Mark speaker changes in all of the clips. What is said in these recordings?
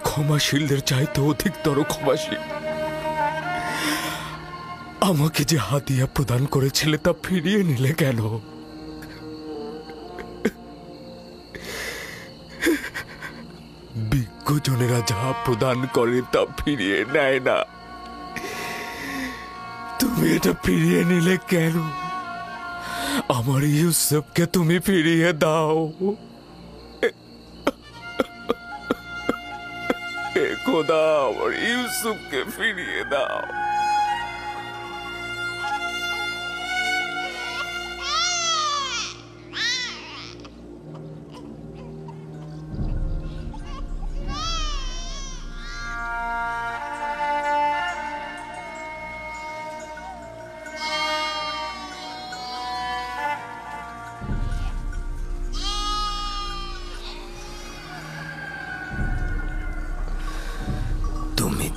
Speaker 1: ক্ষমাশীলদের চাইতে অধিকতর ক্ষমাশীল। আমাকে যে হাদিয়া প্রদান করেছিলে তা ফিরিয়ে নিলে কেন? বিজ্ঞজনেরা যা প্রদান করে তা ফিরিয়ে নেয় না, তুমি এটা ফিরিয়ে নিলে কেন? আমার ইউসুফকে তুমি ফিরিয়ে দাও। হে খোদা, আমার ইউসুফকে ফিরিয়ে দাও।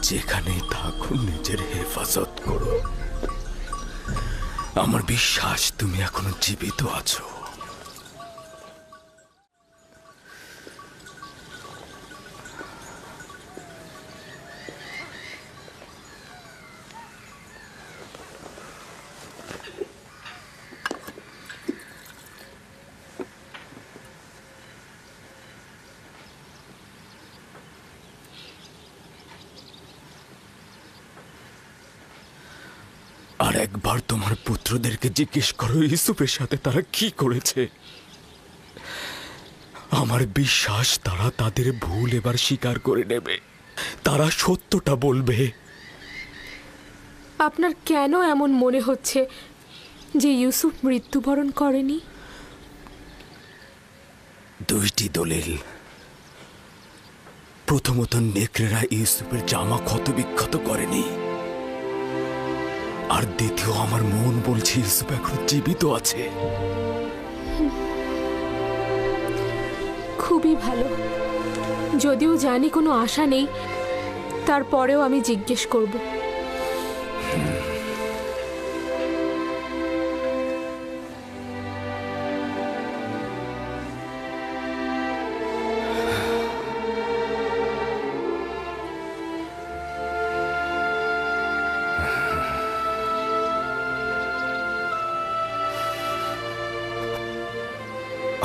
Speaker 1: যেখানেই থাকো নিজের হেফাজত করো। আমার বিশ্বাস তুমি এখনো জীবিত আছো। আর একবার তোমার পুত্রদেরকে জিজ্ঞেস করো ইউসুফের সাথে তারা কি করেছে। আমার বিশ্বাস তারা তাদের ভুল এবার স্বীকার করে নেবে, তারা সত্যটা বলবে।
Speaker 2: আপনার কেন এমন মনে হচ্ছে যে ইউসুফ মৃত্যুবরণ করেনি?
Speaker 1: দুইটি দলিল। প্রথমত, নেকড়েরা ইউসুফের জামা ক্ষতবিক্ষত করেনি, আর দ্বিতীয়, আমার মন বলছে ইউসুফ এখন জীবিত আছে।
Speaker 2: খুবই ভালো। যদিও জানি কোনো আশা নেই, তারপরেও আমি জিজ্ঞেস করব।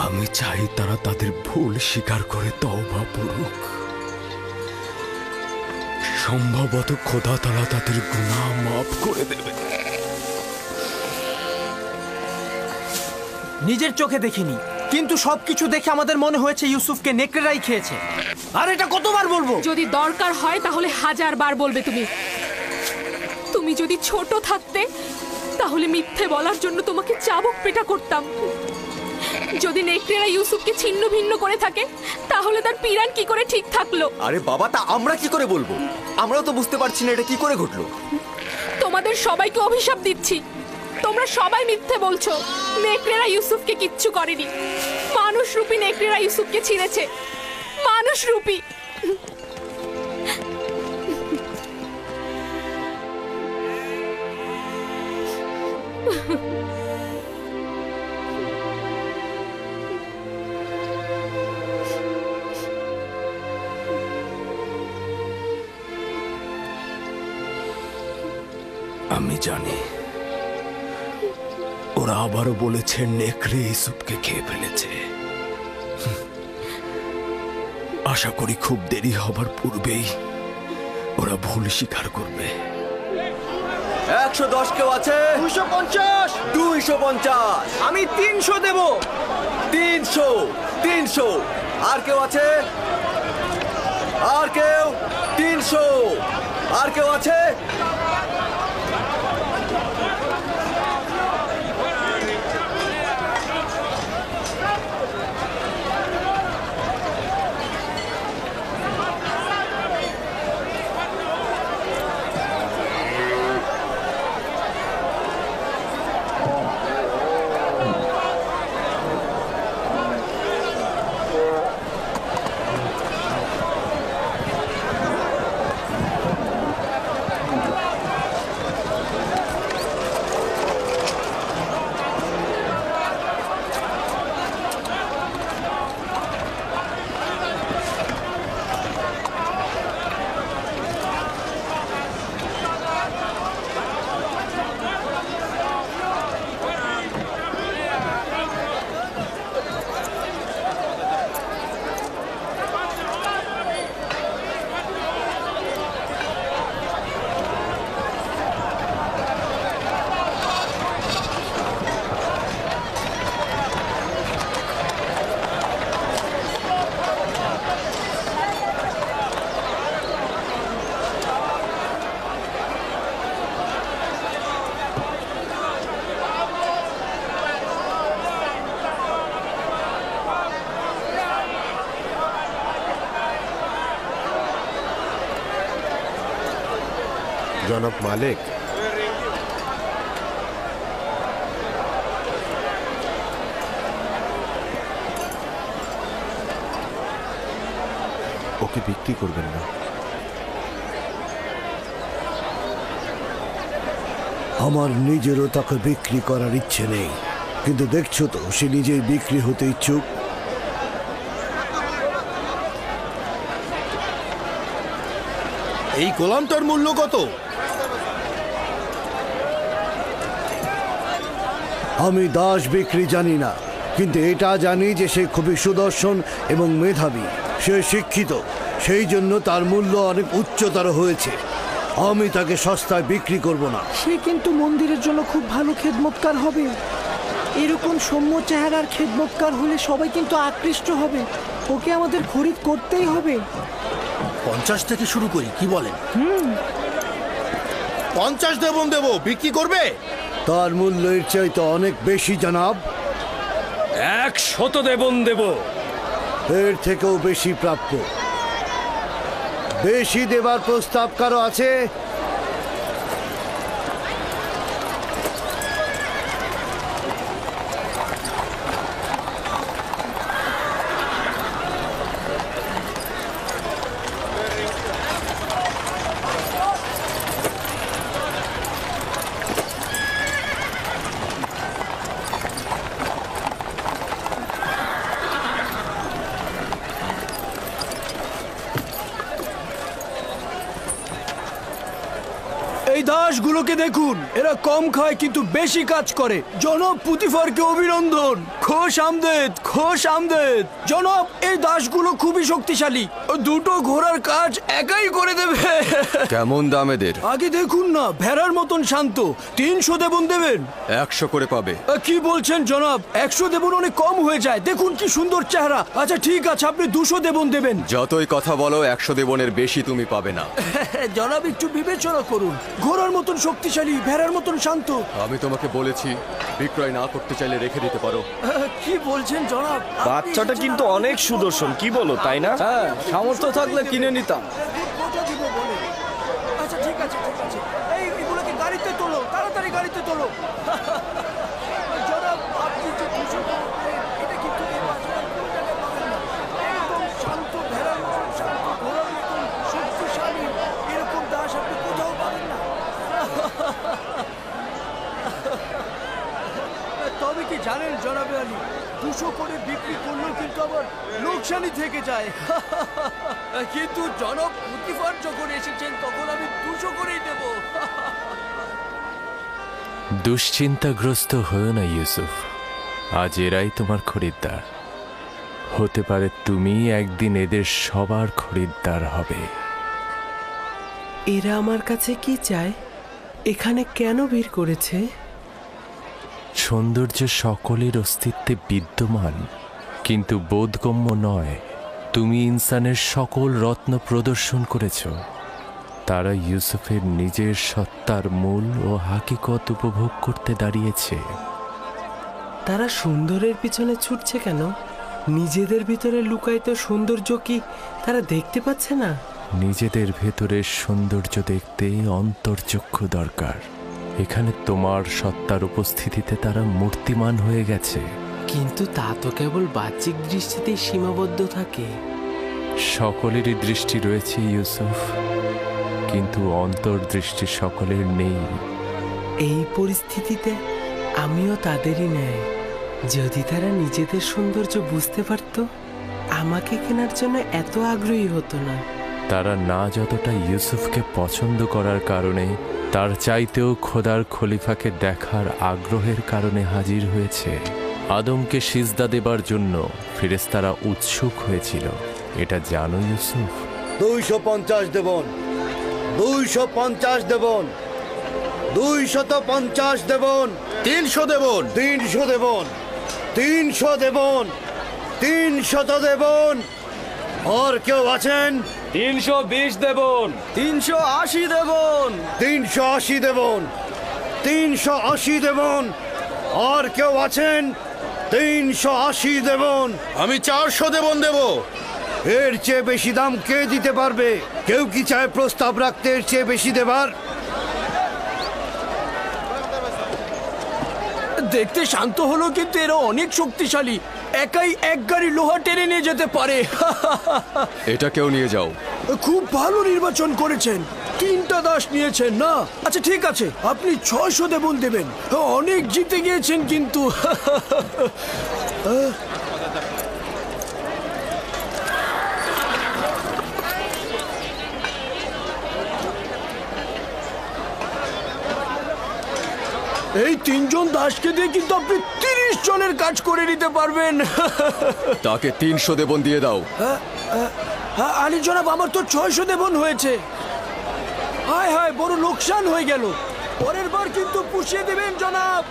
Speaker 2: আমি চাই তারা তাদের ভুল স্বীকার করে তওবা করুক। সম্ভবত খোদা তাআলা তাদের গুনাহ মাফ করে দেবে।
Speaker 3: নিজের চোখে দেখিনি, কিন্তু সবকিছু দেখে আমাদের মনে হয়েছে ইউসুফকে নেকড়েরাই খেয়েছে। আর এটা কতবার বলবো?
Speaker 2: যদি দরকার হয় তাহলে 1000 বার বলবে তুমি। তুমি যদি ছোট থাকতে তাহলে মিথ্যে বলার জন্য তোমাকে চাবুক পেটা করতাম। যদি নেকড়েরা ইউসুফকে ছিন্ন ভিন্ন করে থাকে তাহলে তার পিরান কি করে ঠিক থাকলো?
Speaker 4: আরে বাবা, তা আমরা কি করে বলবো? আমরাও তো বুঝতে পারছি না এটা কি করে ঘটলো।
Speaker 2: তোমাদের সবাইকে অভিশাপ দিচ্ছি, তোমরা সবাই মিথ্যে বলছো। নেকড়েরা ইউসুফকে কিচ্ছু করেনি। মানুষরূপী নেকড়েরা ইউসুফকে ছিঁড়েছে, মানুষরূপী।
Speaker 1: আমি জানি ওরা আবারও বলেছে নেকড়ে ইউসুফকে খেয়ে ফেলেছে। আশা করি খুব দেরি হবার পূর্বেই ওরা ভুল স্বীকার করবে।
Speaker 4: 110 কেউ আছে?
Speaker 3: 250।
Speaker 4: 250।
Speaker 3: আমি 300 দেব।
Speaker 4: 300। 300। আর কেউ আছে? আর কেউ? 300। আর কেউ আছে?
Speaker 5: জনাব মালিক, ওকে বিক্রি করবেন না।
Speaker 6: আমার নিজেরও তাকে বিক্রি করার ইচ্ছে নেই, কিন্তু দেখছো তো সে নিজেই বিক্রি হতে ইচ্ছুক।
Speaker 5: এই গোলামটার মূল্য কত?
Speaker 6: আমি দাস বিক্রি জানি না, কিন্তু এটা জানি যে সে খুবই সুদর্শন এবং মেধাবী। সে শিক্ষিত, সেই জন্য তার মূল্য অনেক উচ্চতর হয়েছে। আমি তাকে সস্তায় বিক্রি করব না।
Speaker 3: সে কিন্তু মন্দিরের জন্য খুব ভালো খেদমতকার হবে। এরকম সৌম্য চেহারার খেদমতকার হলে সবাই কিন্তু আকৃষ্ট হবে। ওকে আমাদের খরিদ করতেই হবে।
Speaker 5: 50 থেকে শুরু করি, কি বলেন? 50 দেব, বিক্রি করবে?
Speaker 6: তার মূল্য এর চাইতে অনেক বেশি জনাব।
Speaker 1: 100 দেবন দেব।
Speaker 6: এর থেকেও বেশি প্রাপ্য। বেশি দেবার প্রস্তাব কারো আছে?
Speaker 3: এই দাসগুলোকে দেখুন, এরা কম খায় কিন্তু বেশি কাজ করে। জনাব পুতিফারকে অভিনন্দন। খোশ আমদেদ, খোশ আমদেদ। জনাব, এই দাসগুলো খুবই শক্তিশালী। দুটো ঘোড়ার কাজ একাই করে দেবে।
Speaker 4: কেমন দাম এদের?
Speaker 3: আগে দেখুন না, ভেড়ার মতন শান্ত। 300 দেবন দেবেন?
Speaker 4: 100 করে পাবে।
Speaker 3: কি বলছেন জনাব? 100 দেবন অনেক কম হয়ে যায়। দেখুন কি সুন্দর চেহারা। আচ্ছা ঠিক আছে, আপনি 200 দেবন দেবেন।
Speaker 4: যতই কথা বলো, 100 দেবনের বেশি তুমি পাবে না।
Speaker 3: জনাব একটু বিবেচনা করুন। ঘোড়ার মতন শক্তিশালী, ভেড়ার মতন শান্ত।
Speaker 4: আমি তোমাকে বলেছি বিক্রয় না করতে চাইলে রেখে দিতে পারো।
Speaker 3: কি বলছেন জনাব?
Speaker 7: বাচ্চাটা কিন্তু অনেক সুদর্শন, কি বলো, তাই না?
Speaker 3: হ্যাঁ, সামর্থ্য থাকলে কিনে নিতাম। আচ্ছা ঠিক আছে, ঠিক আছে। এগুলোকে গাড়িতে তোলো, তাড়াতাড়ি গাড়িতে তোলো। জনাব, আপনি যে খুশি করবেন, এটা কিন্তু এই বাচ্চাটার কোনো জায়গায় পাবেন না। একদম শান্ত, ভেড়ার মতন শান্ত, ঘোড়ার মতন শক্তিশালী। এরকম দাস আপনি কোথাও পাবেন না। তবে কি জানেন জনাবে আলী, 200 করে বিক্রি করলেও কিন্তু আবার লোকসানি থেকে যায়। কিন্তু জনাব পুতিফার যখন এসেছেন তখন আমি 200 করেই দেব।
Speaker 1: দুশ্চিন্তাগ্রস্ত হয়েও না ইউসুফ, আজ এরাই তোমার খরিদ্দার। হতে পারে তুমি একদিন এদের সবার খরিদ্দার হবে।
Speaker 8: এরা আমার কাছে কি চায়? এখানে কেন ভিড় করেছে?
Speaker 1: সৌন্দর্য সকলের অস্তিত্বে বিদ্যমান, কিন্তু বোধগম্য নয়। তুমি ইনসানের সকল রত্ন প্রদর্শন করেছ। তারা ইউসুফের নিজের সত্তার মূল ও হাকিকত উপভোগ করতে দাঁড়িয়েছে।
Speaker 8: তারা সুন্দরের পিছনে ছুটছে কেন? নিজেদের ভিতরে লুকায়িত সৌন্দর্য কি তারা দেখতে পাচ্ছে না?
Speaker 1: নিজেদের ভেতরের সৌন্দর্য দেখতে অন্তর্চক্ষু দরকার। এখানে তোমার সত্তার উপস্থিতিতে তারা মূর্তিমান হয়ে গেছে।
Speaker 8: কিন্তু তা তো কেবল বাহ্যিক দৃষ্টিতেই সীমাবদ্ধ থাকে।
Speaker 1: সকলেরই দৃষ্টি রয়েছে ইউসুফ, কিন্তু অন্তর্দৃষ্টি সকলের নেই।
Speaker 8: এই পরিস্থিতিতে আমিও তাদেরই ন্যায়। যদি তারা নিজেদের সৌন্দর্য বুঝতে পারত, আমাকে কেনার জন্য এত আগ্রহী হতো না।
Speaker 1: তারা না যতটা ইউসুফকে পছন্দ করার কারণে, তার চাইতেও খোদার খলিফাকে দেখার আগ্রহের কারণে হাজির হয়েছে। আদমকে সিজদা দেবার জন্য ফেরেশতারা উৎসুক হয়েছিল, এটা জানো ইউসুফ?
Speaker 6: 250 দেবন, 250 দেবন, 250 দেবন,
Speaker 5: 300 দেবন,
Speaker 6: 300 দেবন, 300 দেবন, 300 দেবন। আর কেউ আছেন?
Speaker 7: 320 দেবন,
Speaker 3: 380 দেবন,
Speaker 6: 380 দেবন, 380 দেবন। আর কেউ আছেন? 380 দেবন।
Speaker 5: আমি 400 দেবন দেব।
Speaker 6: এর চেয়ে বেশি দাম কে দিতে পারবে? কেউ কি চায় প্রস্তাব রাখতে এর চেয়ে বেশি দেবার?
Speaker 3: দেখতে শান্ত হলো কিন্তু এরা অনেক শক্তিশালী। একাই এক গাড়ি লোহা টেনে নিয়ে যেতে পারে।
Speaker 4: এটাকেও নিয়ে যাও।
Speaker 3: খুব ভালো নির্বাচন করেছেন, 3টা দাস নিয়েছেন না? আচ্ছা ঠিক আছে, আপনি 600 দেবন দেবেন। অনেক জিতে গিয়েছেন কিন্তু। এই 3 জন দাসকে দিয়ে কিন্তু আপনি 30 জনের কাজ করে নিতে পারবেন।
Speaker 4: তাকে 300 দেবন দিয়ে দাও।
Speaker 3: হ্যাঁ আলী জনাব, আমার তো 600 দেবন হয়েছে। হায় হায়, বড় লোকসান হয়ে গেল। পরের বার কিন্তু পুষিয়ে দেবেন জনাব।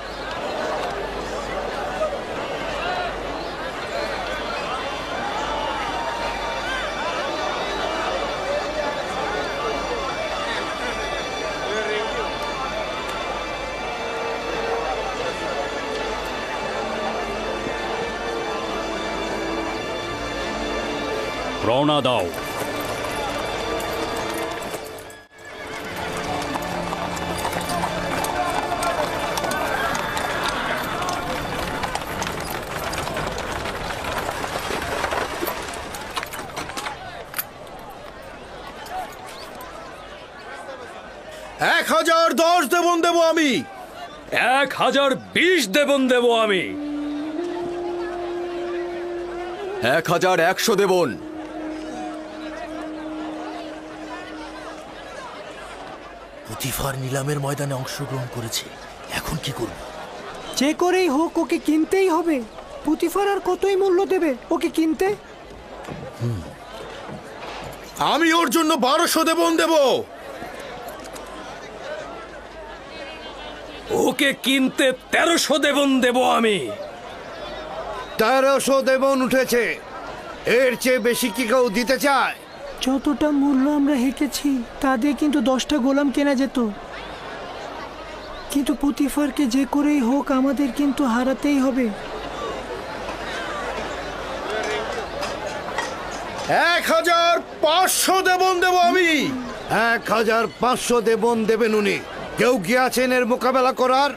Speaker 9: রওনা দাও।
Speaker 5: এক 1010 দেবন দেবো আমি।
Speaker 7: 1020 দেবন দেব আমি।
Speaker 4: 1100 দেবন।
Speaker 5: পুতিফার নিলামের ময়দানে অংশগ্রহণ করেছে, এখন কি করব?
Speaker 10: যে করেই হোক ওকে কিনতেই হবে। পুতিফার আর কতই মূল্য দেবে ওকে কিনতে?
Speaker 5: আমি ওর জন্য 1200 দেবন দেব।
Speaker 7: ওকে কিনতে 1300 দেবন দেব আমি।
Speaker 6: 1300 দেবন উঠেছে। এর চেয়ে বেশি কি কেউ দিতে চায়?
Speaker 10: যতটা মূল্য আমরা হেঁকেছি তা দিয়ে কিন্তু 10টা গোলাম কেনা যেত। কিন্তু পুতিফারকে যে করেই হোক আমাদের কিন্তু হারাতেই হবে।
Speaker 5: 1500 দেবন দেব আমি।
Speaker 6: 1500 দেবন দেবেন উনি। কেউ কি আছেন এর মোকাবেলা করার?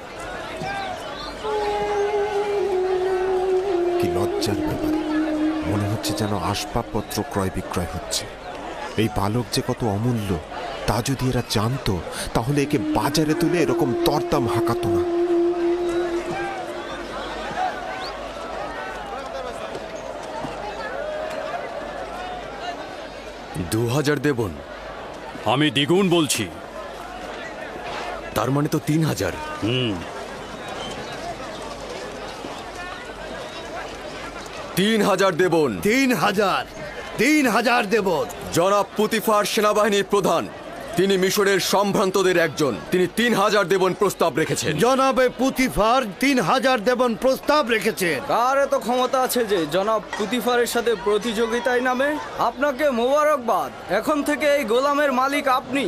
Speaker 11: কি লজ্জার ব্যাপার, মনে হচ্ছে যেন আসবাবপত্র ক্রয় বিক্রয় হচ্ছে। এই বালক যে কত অমূল্য তা যদি এরা জানতো তাহলে একে বাজারে তুলে এরকম দরদাম হাঁকাতো না।
Speaker 4: $2000 দেবন।
Speaker 9: আমি দ্বিগুণ বলছি।
Speaker 4: তার মানে তো 3000। 3000 দেবন।
Speaker 6: 3000 দেবন।
Speaker 4: জনাব পুতিফার সেনাবাহিনীর প্রধান, তিনি মিশরের সম্ভ্রান্তদের একজন। তিনি 3000 দেবন প্রস্তাব রেখেছেন।
Speaker 6: জনাবে পুতিফার 3000 দেবন প্রস্তাব রেখেছেন।
Speaker 12: কার এত ক্ষমতা আছে যে জনাব পুতিফারের সাথে প্রতিযোগিতায় নামে? আপনাকে মোবারকবাদ, এখন থেকে এই গোলামের মালিক আপনি।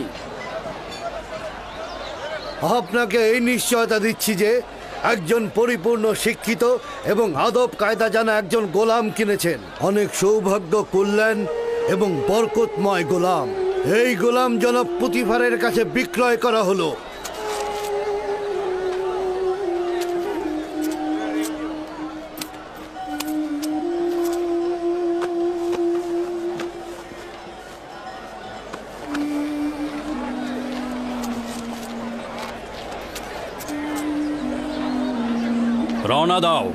Speaker 6: আপনাকে এই নিশ্চয়তা দিচ্ছি যে একজন পরিপূর্ণ শিক্ষিত এবং আদব কায়দা জানা একজন গোলাম কিনেছেন। অনেক সৌভাগ্য, কল্যাণ এবং বরকতময় গোলাম। এই গোলাম জনাব পুতিফারের কাছে বিক্রয় করা হলো।
Speaker 9: রওনা দাও।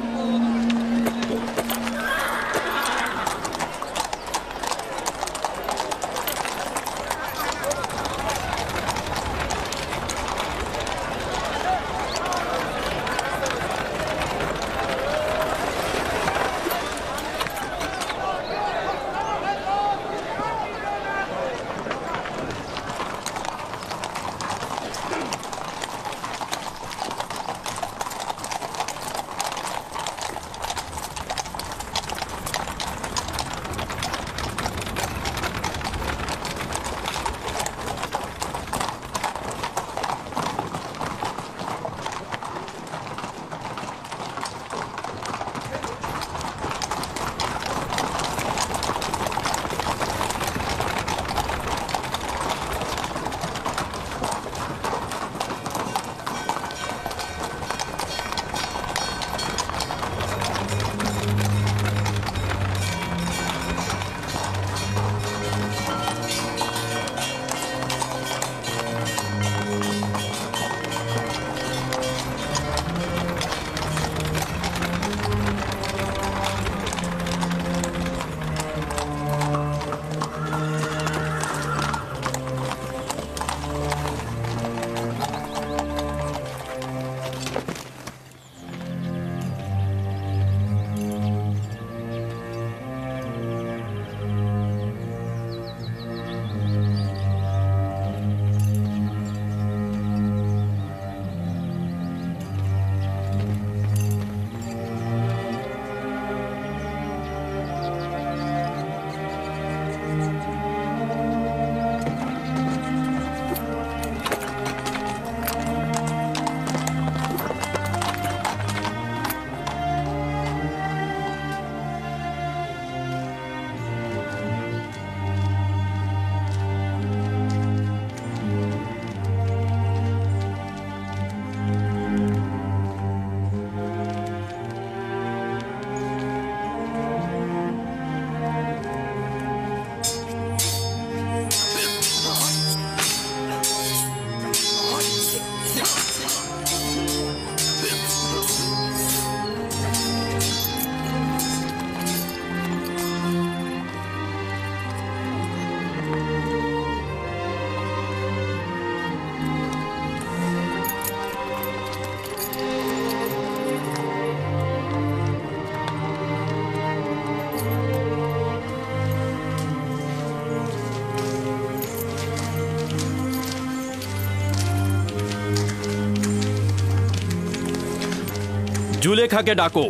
Speaker 9: জুলেখাকে ডাকো।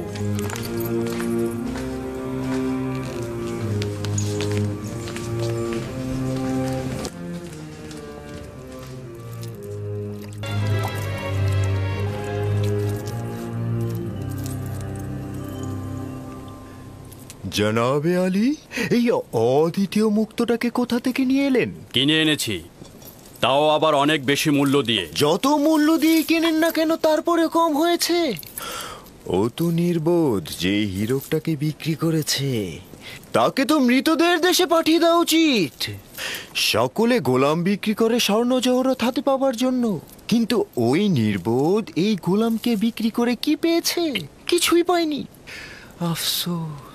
Speaker 13: জনাবে আলী, এই অদ্বিতীয় মুক্তটাকে কোথা থেকে নিয়ে এলেন?
Speaker 9: কিনে এনেছি, তাও আবার অনেক বেশি মূল্য দিয়ে।
Speaker 13: যত মূল্য দিয়ে কেনেন না কেন, তারপরে কম হয়েছে। ও তো নির্বোধ যে হীরকটাকে বিক্রি করেছে। তাকে তো মৃতদের দেশে পাঠিয়ে দেওয়া উচিত। সকলে গোলাম বিক্রি করে স্বর্ণ জহরত হাতে পাবার জন্য, কিন্তু ওই নির্বোধ এই গোলামকে বিক্রি করে কি পেয়েছে? কিছুই পায়নি। আফসোস।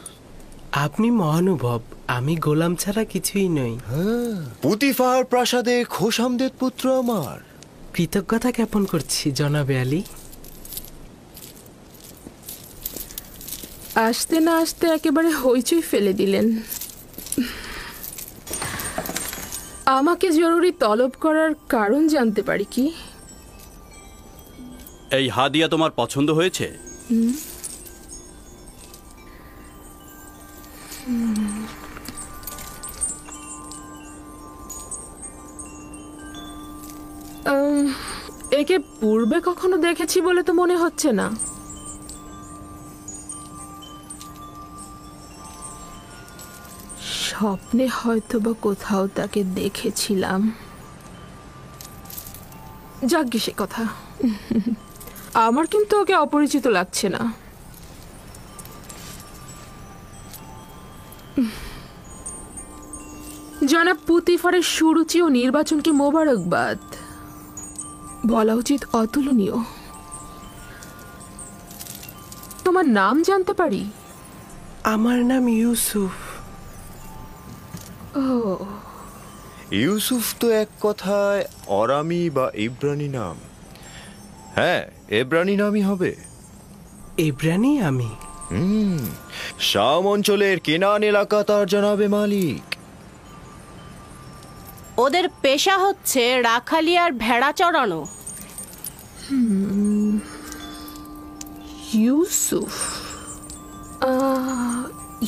Speaker 8: আপনি মহানুভব, আমি গোলাম ছাড়া কিছুই নই।
Speaker 13: পুতিফার প্রাসাদে খোশামদের পুত্র আমার।
Speaker 8: কৃতজ্ঞতা জ্ঞাপন করছি জনাবে আলী।
Speaker 2: আসতে না আসতে একেবারে হইচই ফেলে দিলেন। আমাকে জরুরি তলব করার কারণ জানতে পারি কি?
Speaker 9: এই হাদিয়া তোমার পছন্দ হয়েছে?
Speaker 2: একে পূর্বে কখনো দেখেছি বলে তো মনে হচ্ছে না। স্বপ্নে হয়তো বা কোথাও তাকে দেখেছিলাম। যাজ্ঞে সে কথা। আমার কিন্তু ওকে অপরিচিত লাগছে না। জনাব পুতিফারের সুরুচি ও নির্বাচনকে মোবারকবাদ। বলা উচিত অতুলনীয়। তোমার নাম জানতে পারি?
Speaker 8: আমার নাম ইউসুফ।
Speaker 2: ও,
Speaker 13: ইউসুফ তো এক কথায় অরামি বা ইব্রানি নাম। হ্যাঁ, এব্রানি নামই হবে।
Speaker 8: ইব্রানি আমি।
Speaker 13: শাম অঞ্চলের কেনান এলাকা তার জনাবে মালিক।
Speaker 14: ওদের পেশা হচ্ছে রাখালি আর ভেড়া চড়ানো।
Speaker 2: ইউসুফ,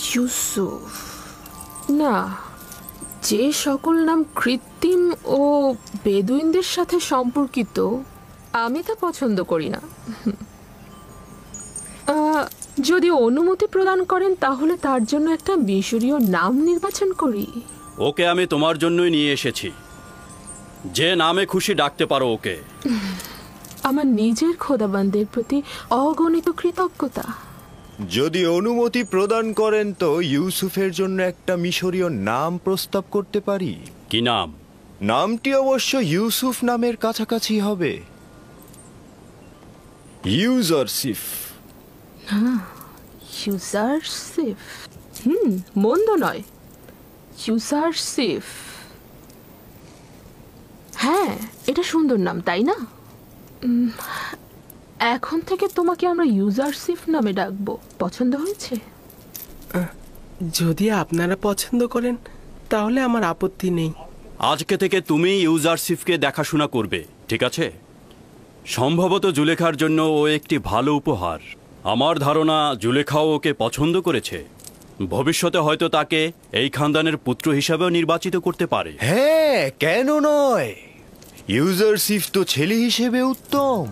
Speaker 2: ইউসুফ না, যে সকল নাম কৃত্রিম ও বেদুইনদের সাথে সম্পর্কিত আমি তা পছন্দ করি না। যদি অনুমতি প্রদান করেন তাহলে তার জন্য একটা মিশরীয় নাম নির্বাচন করি।
Speaker 9: ওকে আমি তোমার জন্যই নিয়ে এসেছি। যে নামে খুশি ডাকতে পারো ওকে।
Speaker 2: আমার নিজের খোদাবান্দের প্রতি অগণিত কৃতজ্ঞতা।
Speaker 13: যদি অনুমতি প্রদান করেন তো ইউসুফের জন্য একটা মিশরীয় নাম প্রস্তাব করতে পারি।
Speaker 9: কি নাম?
Speaker 13: নামটি অবশ্য ইউসুফ নামের কাছাকাছি হবে। ইউজারসিফ।
Speaker 2: ইউজারসিফ, মন্দ নয়। ইউজারসিফ, হ্যাঁ, এটা সুন্দর নাম, তাই না? এখন থেকে তোমাকে আমরা ইউজারসিফ নামে ডাকবো। পছন্দ হয়েছে?
Speaker 8: যদি আপনারা পছন্দ করেন তাহলে আমার আপত্তি নেই।
Speaker 9: আজকে থেকে তুমি ইউজারসিফকে দেখাশোনা করবে, ঠিক আছে? সম্ভবত জুলেখার জন্য ও একটি ভালো উপহার। আমার ধারণা জুলেখাও ওকে পছন্দ করেছে। ভবিষ্যতে হয়তো তাকে এই খানদানের পুত্র হিসাবেও নির্বাচিত করতে পারে।
Speaker 13: হ্যাঁ, কেন নয়? ইউজারসিফ তো ছেলে হিসেবে উত্তম।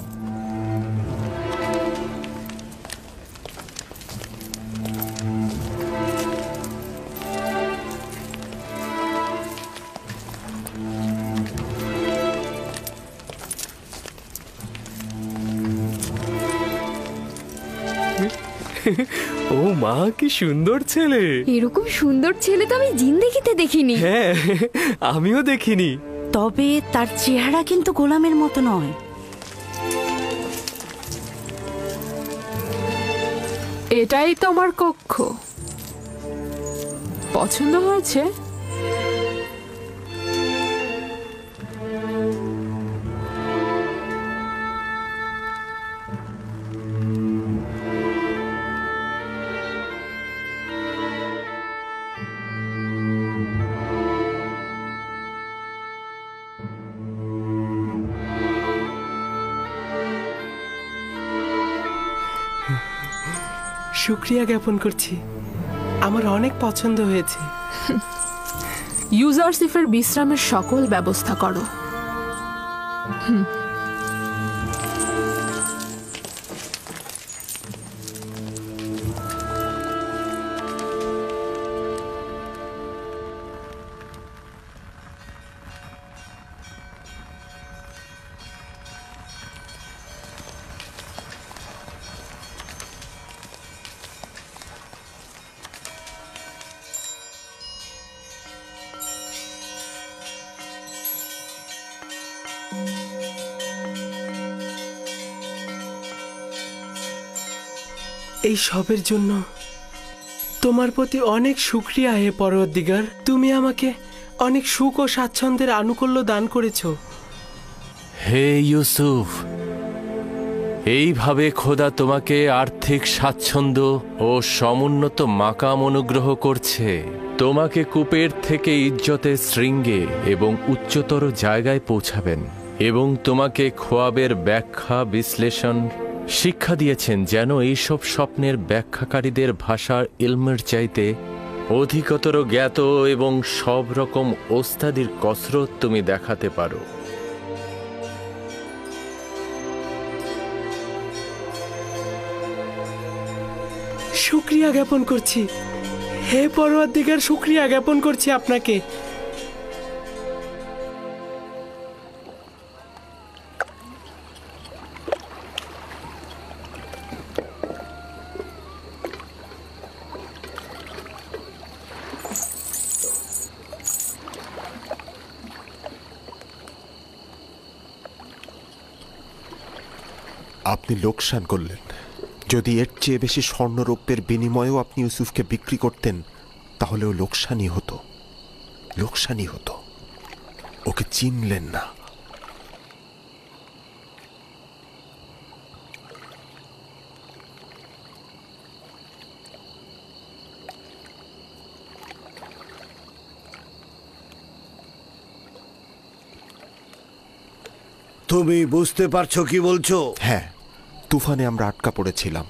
Speaker 1: ও মা, কি সুন্দর ছেলে!
Speaker 15: এরকম সুন্দর ছেলে তো আমি জিন্দেগিতে দেখিনি।
Speaker 1: হ্যাঁ, আমিও দেখিনি।
Speaker 16: তবে তার চেহারা কিন্তু গোলামের মতো নয়।
Speaker 2: এটাই তোমার কক্ষ। পছন্দ হয়েছে?
Speaker 8: শুক্রিয়া জ্ঞাপন করছি, আমার অনেক পছন্দ হয়েছে।
Speaker 2: ইউজারসিফের বিশ্রামের সকল ব্যবস্থা করো।
Speaker 8: এই সবের জন্য তোমার প্রতি অনেক শুকরিয়া হে পরওয়ারদিগার। তুমি আমাকে অনেক সুখ ও স্বাচ্ছন্দ্যের আনুকূল্য দান করেছো।
Speaker 1: হে ইউসুফ, এইভাবে খোদা তোমাকে আর্থিক স্বাচ্ছন্দ্য ও সমুন্নত মাকাম অনুগ্রহ করছে। তোমাকে কূপের থেকে ইজ্জতের শৃঙ্গে এবং উচ্চতর জায়গায় পৌঁছাবেন এবং তোমাকে খোয়াবের ব্যাখ্যা বিশ্লেষণ শিক্ষা দিয়েছেন, যেন এইসব স্বপ্নের ব্যাখ্যাকারীদের ভাষার ইলমের চাইতে অধিকতর জ্ঞাত এবং সব রকম ওস্তাদির কসরত তুমি দেখাতে পারো।
Speaker 8: শুকরিয়া জ্ঞাপন করছি হে পরওয়ারদিগার, শুকরিয়া জ্ঞাপন করছি আপনাকে।
Speaker 11: আপনি লোকসান করলেন। যদি এর চেয়ে বেশি স্বর্ণরৌপ্যের বিনিময়েও আপনি ইউসুফকে বিক্রি করতেন, তাহলেও লোকসানই হতো, লোকসানই হতো। ওকে চিনলেন না।
Speaker 6: তুমি বুঝতে পারছো কি বলছো?
Speaker 11: হ্যাঁ, তুফানে আমরা আটকা পড়েছিলাম।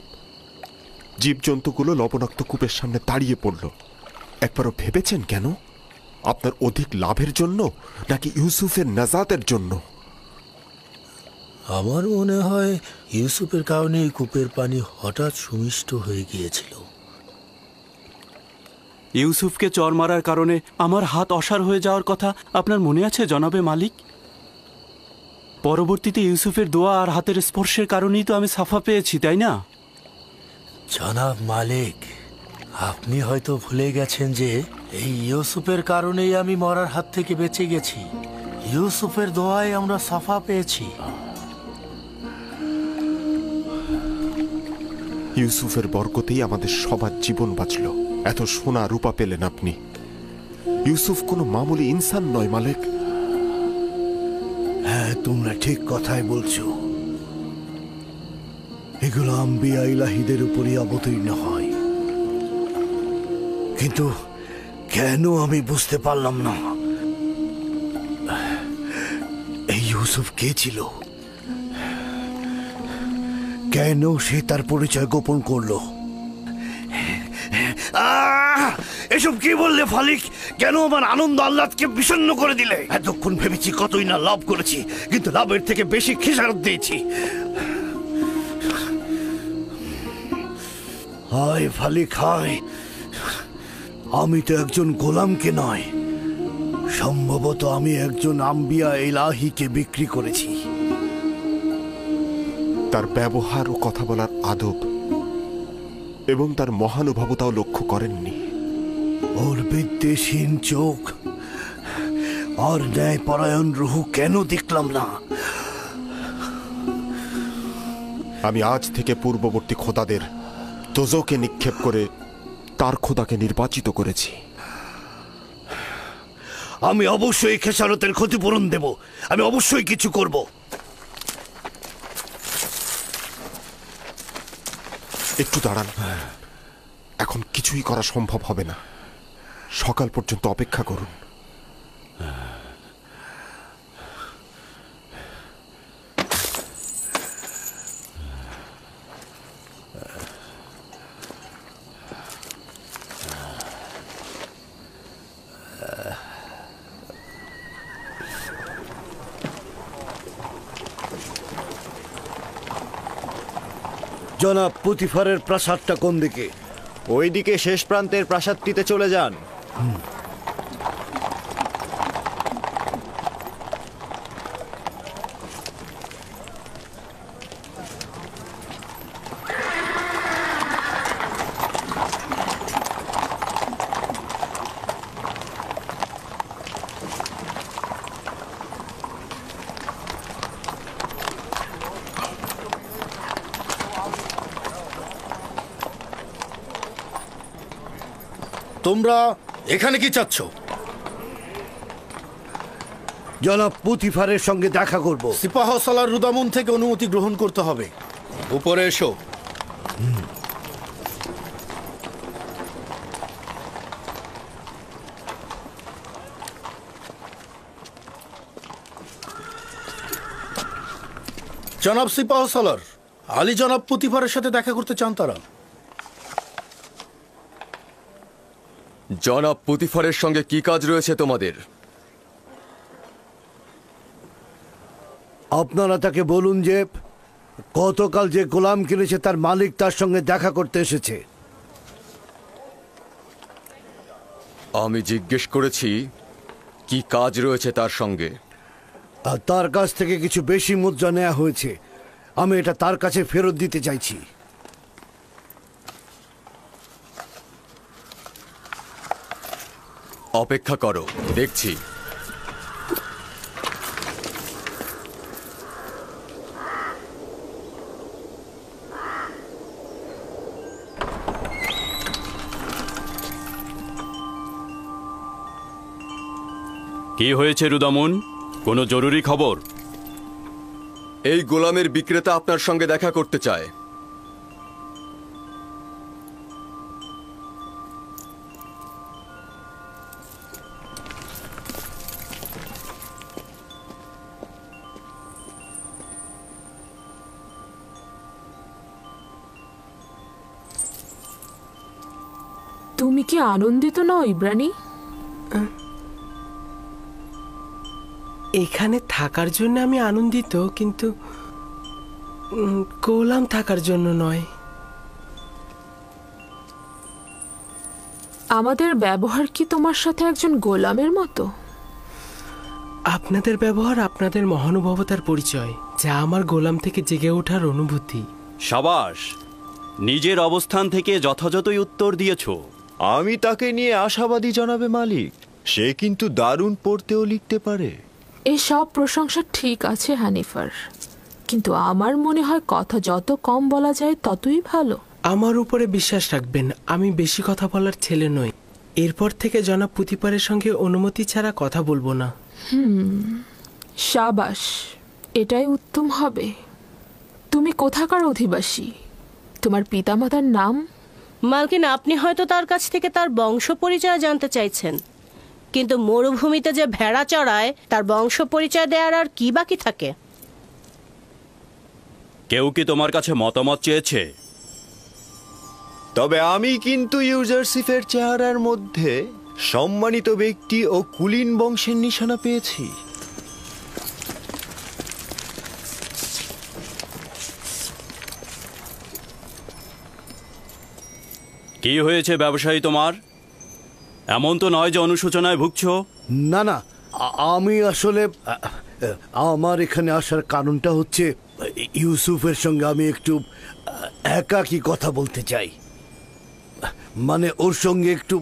Speaker 11: জীবজন্তুগুলো লবণাক্ত কূপের সামনে দাঁড়িয়ে পড়ল। একবারও ভেবেছেন কেন? আপনার অধিক লাভের জন্য নাকি ইউসুফের নাজাতের জন্য?
Speaker 5: আমার মনে হয় ইউসুফের কারণে এই কূপের পানি হঠাৎ সুমিষ্ট হয়ে গিয়েছিল।
Speaker 9: ইউসুফকে চর মারার কারণে আমার হাত অসার হয়ে যাওয়ার কথা আপনার মনে আছে জনাবে মালিক? পরবর্তীতে ইউসুফের দোয়া আর হাতের স্পর্শের কারণেই তো আমি সাফা পেয়েছি, তাই না?
Speaker 5: জনাব মালিক, আপনি হয়তো ভুলে গেছেন যে এই ইউসুফের কারণেই আমি মরার হাত থেকে বেঁচে গেছি। ইউসুফের দোয়ায় আমরা সাফা পেয়েছি।
Speaker 11: ইউসুফের বরকতেই আমাদের সবার জীবন বাঁচল। এত সোনা রূপা পেলেন আপনি। ইউসুফ কোনো মামুলি ইনসান নয় মালিক।
Speaker 6: হ্যাঁ, তোমরা ঠিক কথাই বলছো। এগুলো আম্বিয়া ইলাহিদের উপরই অবতীর্ণ হয়, কিন্তু কেন আমি বুঝতে পারলাম না এই ইউসুফ কে ছিল, কেন সে তার পরিচয় গোপন করলো। এসব কি বললে ফালিক? কেন আমার আনন্দ আহ্লাদকে বিষণ্ণ করে দিলে? এতক্ষণ ভেবেছি কতই না লাভ করেছি, কিন্তু লাভের থেকে বেশি খেসারত দিয়েছি। হায় ফালিক হায়, আমি তো একজন গোলামকে নয়, সম্ভবত আমি একজন আম্বিয়া ইলাহিকে বিক্রি করেছি।
Speaker 11: তার ব্যবহার ও কথা বলার আদব এবং তার মহানুভবতাও লক্ষ্য করেননি।
Speaker 6: ওর বিদ্বেষহীন চোখ আর ন্যায়পরায়ণ রুহু কেন দেখলাম না?
Speaker 11: আমি আজ থেকে পূর্ববর্তী খোদাদের দোজকে নিক্ষেপ করে তার খোদাকে নির্বাচিত করেছি।
Speaker 6: আমি অবশ্যই খেসারতের ক্ষতিপূরণ দেব, আমি অবশ্যই কিছু করব।
Speaker 11: একটু দাঁড়ান, এখন কিছুই করা সম্ভব হবে না। সকাল পর্যন্ত অপেক্ষা করুন।
Speaker 6: জনাব পুতিফারের প্রাসাদটা কোন দিকে?
Speaker 13: ওইদিকে শেষ প্রান্তের প্রাসাদটিতে চলে যান।
Speaker 5: তোমরা এখানে কি চাচ্ছ?
Speaker 6: জনাব পুতিফারের সঙ্গে দেখা করব।
Speaker 5: সিপাহ সালার রুদামুন থেকে অনুমতি গ্রহণ করতে হবে। উপরে এসো। জনাব সিপাহ সালার, আলী জনাব পুতিফারের সাথে দেখা করতে চান তারা।
Speaker 4: জনাব পুতিফারের সঙ্গে কি কাজ রয়েছে তোমাদের?
Speaker 6: আপনারা তাকে বলুন যে গতকাল যে গোলাম কিনেছে তার মালিক তার সঙ্গে দেখা করতে এসেছে।
Speaker 4: আমি জিজ্ঞেস করেছি কি কাজ রয়েছে তার সঙ্গে।
Speaker 6: আর তার কাছ থেকে কিছু বেশি মুদ্রা নেওয়া হয়েছে, আমি এটা তার কাছে ফেরত দিতে চাইছি।
Speaker 4: অপেক্ষা করো, দেখছি।
Speaker 9: কি হয়েছে রুদামুন? কোনো জরুরি খবর?
Speaker 4: এই গোলামের বিক্রেতা আপনার সঙ্গে দেখা করতে চায়।
Speaker 2: তুমি কি আনন্দিত নও ইব্রানি?
Speaker 8: এখানে থাকার জন্য আমি আনন্দিত, কিন্তু গোলাম থাকার জন্য নয়।
Speaker 2: আমাদের ব্যবহার কি তোমার সাথে একজন গোলামের মতো?
Speaker 8: আপনাদের ব্যবহার আপনাদের মহানুভবতার পরিচয়, যা আমার গোলাম থেকে জেগে ওঠার অনুভূতি।
Speaker 9: সাবাস, নিজের অবস্থান থেকে যথাযথই উত্তর দিয়েছ।
Speaker 13: আমি তাকে নিয়ে আশাবাদী জনাবে মালিক। সে কিন্তু দারুণ পড়তেও লিখতে পারে।
Speaker 2: এসব প্রশংসা ঠিক আছে হানিফার, কিন্তু আমার মনে হয় কথা যত কম বলা যায় ততই ভালো।
Speaker 8: আমার উপরে বিশ্বাস রাখবেন, আমি বেশি কথা বলার ছেলে নই। এরপর থেকে জনাব পুতিফারের সঙ্গে অনুমতি ছাড়া কথা বলবো না।
Speaker 2: সাবাস, এটাই উত্তম হবে। তুমি কোথাকার অধিবাসী? তোমার পিতামাতার নাম?
Speaker 14: মালকিন, আপনি হয়তো তার কাছ থেকে তার বংশ পরিচয় জানতে চাইছেন, কিন্তু মরুভূমিতে যে ভেড়া চড়ায় তার বংশ পরিচয় দেওয়ার আর কি বাকি থাকে?
Speaker 9: কেউ কি তোমার কাছে মতামত চেয়েছে?
Speaker 13: তবে আমি কিন্তু ইউজারসিফের চেহারার মধ্যে সম্মানিত ব্যক্তি ও কুলীন বংশের নিশানা পেয়েছি।
Speaker 9: কি হয়েছে ব্যবসায়ী তোমার? এমন তো নয় যে অনুশোচনায় ভুগছ।
Speaker 6: না না, আমি আসলে আমার এখানে আসার কারণটা হচ্ছে ইউসুফের সঙ্গে আমি একটু একাকী কথা বলতে চাই। মানে ওর সঙ্গে একটু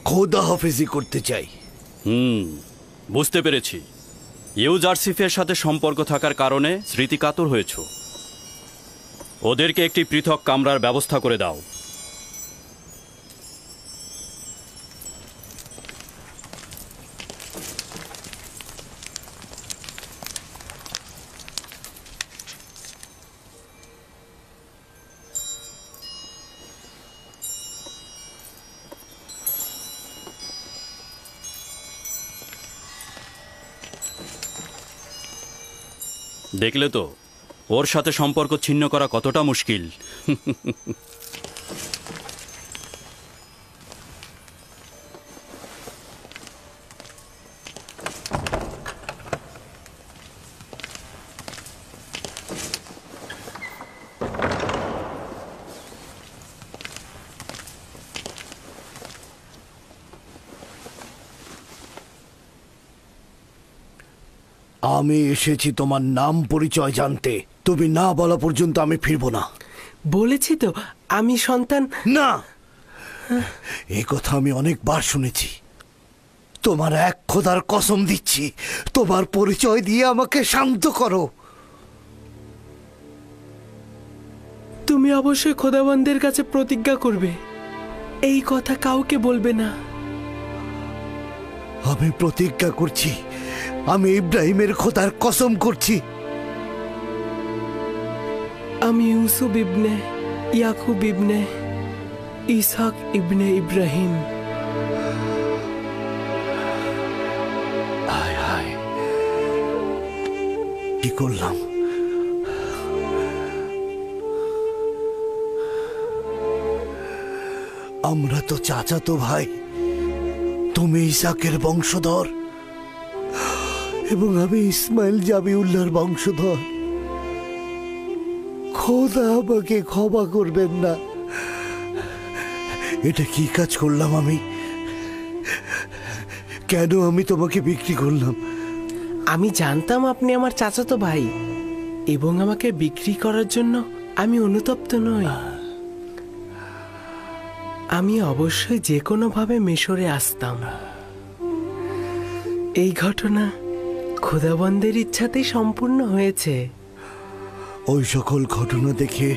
Speaker 6: খোদা হাফেজি করতে চাই।
Speaker 9: বুঝতে পেরেছি। ইউজারসিফের সাথে সম্পর্ক থাকার কারণে স্মৃতিকাতর হয়েছ। ওদেরকে একটি পৃথক কামরার ব্যবস্থা করে দাও। দেখলে তো ওর সাথে সম্পর্ক ছিন্ন করা কতটা মুশকিল।
Speaker 6: আমি এসেছি তোমার নাম পরিচয় জানতে। তুমি না বলা পর্যন্ত আমি ফিরবো না।
Speaker 8: বলেছি তো আমি সন্তান।
Speaker 6: না, এই কথা আমি অনেকবার শুনেছি। তোমার এক খোদার কসম দিচ্ছি, তোমার পরিচয় দিয়ে আমাকে শান্ত করো।
Speaker 8: তুমি অবশ্যই খোদাবন্দের কাছে প্রতিজ্ঞা করবে, এই কথা কাউকে বলবে না।
Speaker 6: আমি প্রতিজ্ঞা করছি, আমি ইব্রাহিমের খোদার কসম করছি।
Speaker 8: আমি ইউসুফ ইবনে ইয়াকুব ইবনে ইসহাক ইবনে ইব্রাহিম।
Speaker 6: কি করলাম? আমরা তো চাচাতো ভাই। তুমি ইসাকের বংশধর এবং আমি ইসমাইল জাবিউল্লাহর বংশধর। খোদা আমাকে ক্ষমা করবেন না। এটা কি কাজ করলাম আমি? কেন আমি তোমাকে বিক্রি করলাম?
Speaker 8: আমি জানতাম আপনি আমার চাচাতো ভাই এবং আমাকে বিক্রি করার জন্য আমি অনুতপ্ত নই। আমি অবশ্যই যে কোনোভাবে মিশরে আসতাম। এই ঘটনা খোদাবন্দের ইচ্ছাতেই সম্পূর্ণ হয়েছে।
Speaker 6: ওই সকল ঘটনা দেখে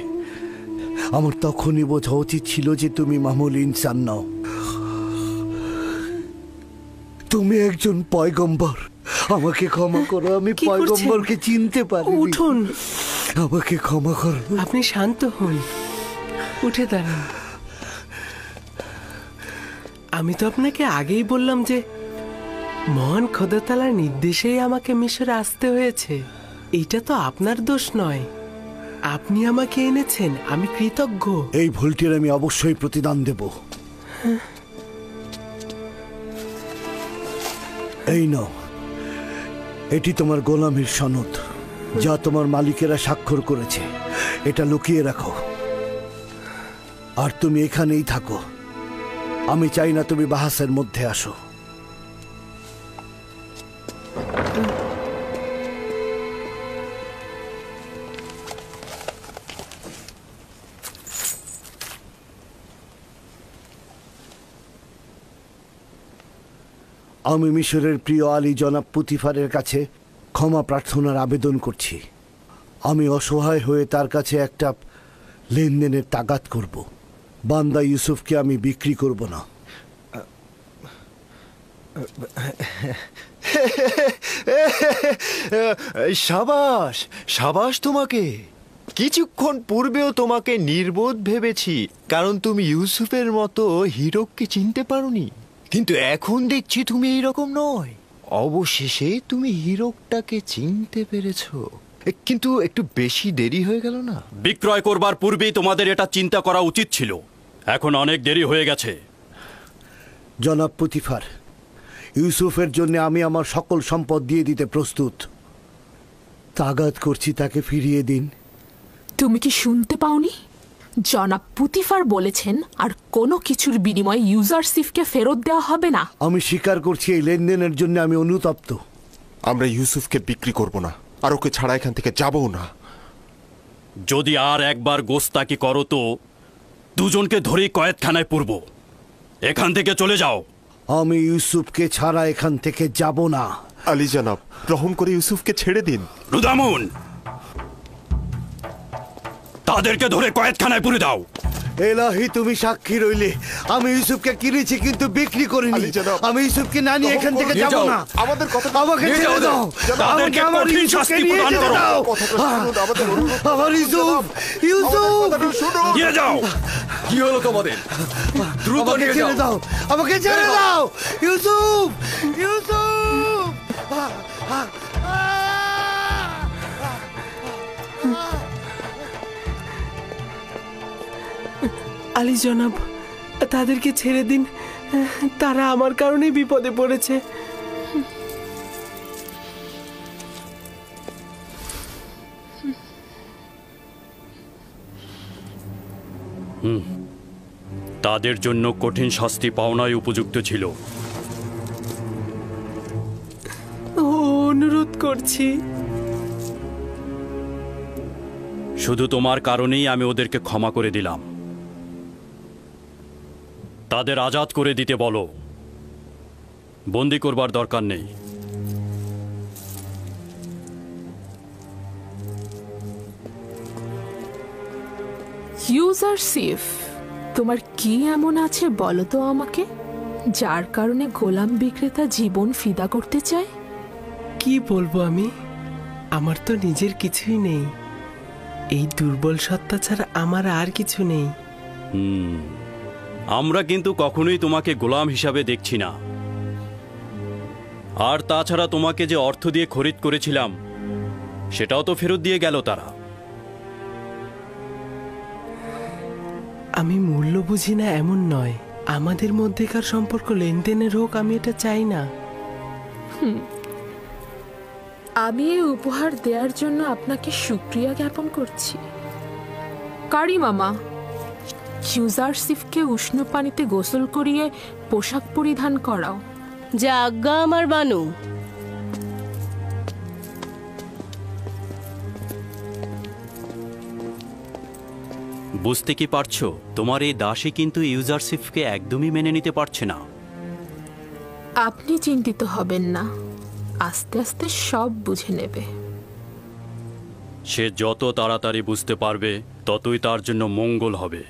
Speaker 6: আমার তখনই বোঝা উচিত ছিল যে তুমি মামুল ইনসান নও। তুমি একজন পয়গম্বর। আমাকে ক্ষমা করো, আমি পয়গম্বরকে চিনতে পারি।
Speaker 8: উঠুন,
Speaker 6: আমাকে ক্ষমা করো।
Speaker 8: আপনি শান্ত হন, উঠে দাঁড়ান। আমি তো আপনাকে আগেই বললাম যে মহান খোদা তাআলার নির্দেশেই আমাকে মিশরে আসতে হয়েছে। এটা তো আপনার দোষ নয়, আপনি আমাকে এনেছেন, আমি কৃতজ্ঞ।
Speaker 6: এই ভুলটির আমি অবশ্যই প্রতিদান দেব। এই নাও, এটি তোমার গোলামের সনদ, যা তোমার মালিকেরা স্বাক্ষর করেছে। এটা লুকিয়ে রাখো আর তুমি এখানেই থাকো। আমি চাই না তুমি বাহাসের মধ্যে আসো। আমি মিশরের প্রিয় আলী জনাব পুতিফারের কাছে ক্ষমা প্রার্থনার আবেদন করছি। আমি অসহায় হয়ে তার কাছে একটা লেনদেনের তাগাদ করব। বান্দা ইউসুফকে আমি বিক্রি করব না।
Speaker 13: সাবাস সাবাস তোমাকে। কিছুক্ষণ পূর্বেও তোমাকে নির্বোধ ভেবেছি, কারণ তুমি ইউসুফের মতো হীরককে চিনতে পারোনি। কিন্তু এখন দেখছি তুমি এইরকম নয়। অবশেষে তুমি হীরকটাকে চিনতে পেরেছো, কিন্তু একটু বেশি দেরি হয়ে গেল না?
Speaker 9: বিক্রয় করবার পূর্বেই তোমাদের এটা চিন্তা করা উচিত ছিল। এখন অনেক দেরি হয়ে গেছে।
Speaker 6: জনাব পুতিফার, ইউসুফের জন্য আমি আমার সকল সম্পদ দিয়ে দিতে প্রস্তুত। তাগাদ করছি তাকে ফিরিয়ে দিন।
Speaker 2: তুমি কি শুনতে পাওনি? জনাব পুতিফার বলেছেন আর কোনো কিছুর বিনিময়ে ইউজারশিপকে ফেরত দেওয়া হবে না।
Speaker 6: আমি স্বীকার করছি এই লেনদেনের জন্য আমি অনুতপ্ত।
Speaker 11: আমরা ইউসুফকে বিক্রি করব না, আর ওকে ছাড়া এখান থেকে যাবও না।
Speaker 9: যদি আর একবার গোস্তাকি করো তো দুজনকে ধরেই কয়েদখানায় পুরব। এখান থেকে চলে যাও।
Speaker 6: আমি ইউসুফকে ছাড়া এখান থেকে যাব না।
Speaker 11: আলী জনাব, রহম করে ইউসুফকে ছেড়ে দিন।
Speaker 9: রুদামুন, তাদেরকে ধরে কয়েদখানায় পুরে দাও।
Speaker 6: এলাহি, তুমি সাক্ষী রইলে। আমি ইউসুফকে কিনেছি কিন্তু বিক্রি করিনি। আমি ইউসুফকে না নিয়ে এখান থেকে যাব না।
Speaker 11: আমাদের কথা
Speaker 6: আমাকে ছেড়ে দাও।
Speaker 9: তাদেরকে কঠিন শাস্তি প্রদান করো।
Speaker 6: আমার ইউসুফ, ইউসুফ
Speaker 9: নিয়ে যাও।
Speaker 4: কি হলো তোমাদের? দ্রুত নিয়ে
Speaker 6: ছেড়ে দাও, আমাকে ছেড়ে দাও। ইউসুফ, ইউসুফ।
Speaker 8: আলী জনাব, তাদেরকে ছেড়ে দিন। তারা আমার কারণেই বিপদে পড়েছে।
Speaker 9: তাদের জন্য কঠিন শাস্তি পাওনাই উপযুক্ত ছিল।
Speaker 8: ও অনুরোধ করছি।
Speaker 9: শুধু তোমার কারণেই আমি ওদেরকে ক্ষমা করে দিলাম। তাদের আজাদ করে দিতে বলো, বন্দি করবার দরকার নেই।
Speaker 2: ইউজারশিপ, তোমার কি এমন আছে বলো তো আমাকে, যার কারণে গোলাম বিক্রেতা জীবন ফিদা করতে চায়?
Speaker 8: কি বলবো আমি? আমার তো নিজের কিছুই নেই। এই দুর্বল সত্তা ছাড়া আমার আর কিছু নেই।
Speaker 9: আমরা কিন্তু কখনোই তোমাকে গোলাম হিসাবে দেখছি না। আর তাছাড়া তোমাকে যে অর্থ দিয়ে খরিদ করেছিলাম সেটাও তো ফেরত দিয়ে গেল তারা।
Speaker 8: আমি মূল্য বুঝি না এমন নয়, আমাদের মধ্যেকার সম্পর্ক লেনদেনের হোক, আমি এটা চাই না।
Speaker 2: আমি এই উপহার দেওয়ার জন্য আপনাকে শুকরিয়া জ্ঞাপন করছি। কারি মামা, ইউজারশিপকে উষ্ণ পানিতে গোসল করিয়ে পোশাক পরিধান করাও।
Speaker 14: যা আজ্ঞা আমার বানু।
Speaker 9: বুঝতে কি পারছো, তোমার এই দাসী কিন্তু ইউজারশিপকে একদমই মেনে নিতে পারছে না।
Speaker 2: আপনি চিন্তিত হবেন না, আস্তে আস্তে সব বুঝে নেবে।
Speaker 9: সে যত তাড়াতাড়ি বুঝতে পারবে ততই তার জন্য মঙ্গল হবে।